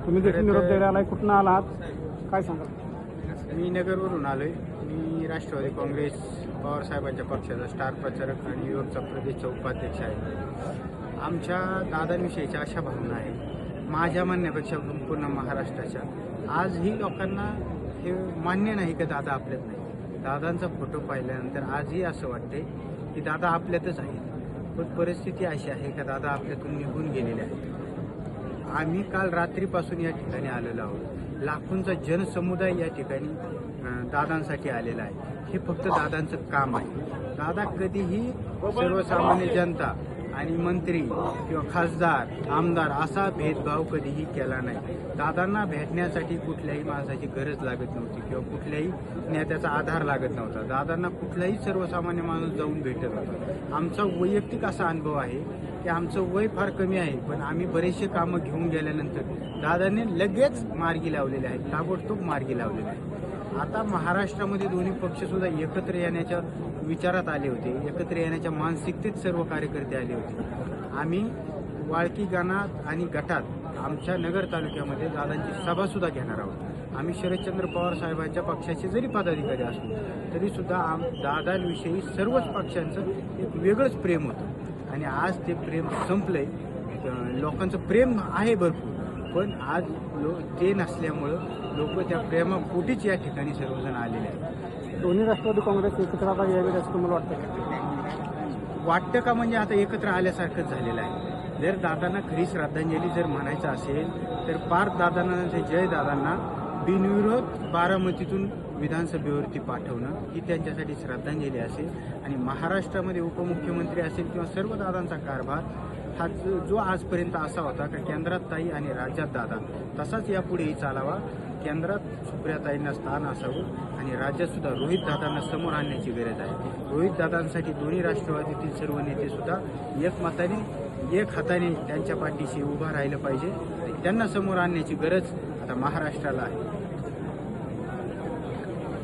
तुम्ही देखील निरोप द्यायला आलाय, कुठून आलात काय सांगा? मी नगरवरून आलोय. मी राष्ट्रवादी काँग्रेस पवारसाहेबांच्या पक्षाचा स्टार प्रचारक आणि युवकचा प्रदेशचा उपाध्यक्ष आहे. आमच्या दादांविषयीच्या अशा भावना आहेत, माझ्या म्हणण्यापेक्षा संपूर्ण महाराष्ट्राच्या. आजही लोकांना हे मान्य नाही की दादा आपल्यात नाही. दादांचा फोटो पाहिल्यानंतर आजही असं वाटते की दादा आपल्यातच आहेत, पण परिस्थिती अशी आहे की दादा आपल्यातून निघून गेलेले आहेत. आम्ही काल रात्रीपासून या ठिकाणी आलेलो आहोत. लाखोंचा जनसमुदाय या ठिकाणी दादांसाठी आलेला आहे. हे फक्त दादांचं काम आहे. दादा कधीही सर्वसामान्य जनता आणि मंत्री किंवा खासदार आमदार असा भेदभाव कधीही केला नाही. दादांना भेटण्यासाठी कुठल्याही माणसाची गरज लागत नव्हती किंवा कुठल्याही नेत्याचा आधार लागत नव्हता. दादांना कुठलाही सर्वसामान्य माणूस जाऊन भेटत होता. आमचा वैयक्तिक असा अनुभव आहे की आमचं वय फार कमी आहे, पण आम्ही बरेचसे कामं घेऊन गेल्यानंतर दादांनी लगेच मार्गी लावलेले आहेत, ताबडतोब मार्गी लावलेले आहेत. आता महाराष्ट्रामध्ये दोन्ही पक्षसुद्धा एकत्र येण्याच्या विचारात आले होते, एकत्र येण्याच्या मानसिकतेत सर्व कार्यकर्ते आले होते. आम्ही वाळकी गाणात आणि गटात आमच्या नगर तालुक्यामध्ये दादांची सभासुद्धा घेणार आहोत. आम्ही शरदचंद्र पवार साहेबांच्या पक्षाचे जरी पदाधिकारी असलो तरीसुद्धा दादांविषयी सर्वच पक्षांचं एक वेगळंच प्रेम होतं आणि आज ते प्रेम संपलंय. लोकांचं प्रेम आहे भरपूर, पण आज ते नसल्यामुळं लोक त्या प्रेमापोटीच या ठिकाणी सर्वजण आलेले आहेत. दोन्ही राष्ट्रवादी काँग्रेस एकत्र आता यावेत असं तुम्हाला वाटतं? वाटतं का म्हणजे आता एकत्र आल्यासारखंच झालेलं आहे. जर दादांना खरी श्रद्धांजली जर म्हणायचं असेल तर पार्थ दादांना जय दादांना बिनविरोध बारामतीतून विधानसभेवरती पाठवणं ही त्यांच्यासाठी श्रद्धांजली असेल. आणि महाराष्ट्रामध्ये उपमुख्यमंत्री असेल किंवा सर्व दादांचा कारभार हा जो आजपर्यंत असा होता की केंद्रात ताई आणि राज्यात दादा, तसाच यापुढेही चालावा. केंद्रात सुप्रियाताईंना स्थान असावं आणि राज्यात सुद्धा रोहित दादांना समोर आणण्याची गरज आहे. रोहित दादांसाठी दोन्ही राष्ट्रवादीतील सर्व नेते सुद्धा एकमताने एक हाताने त्यांच्या पाठीशी उभा राहिलं पाहिजे. त्यांना समोर आणण्याची गरज आता महाराष्ट्राला आहे.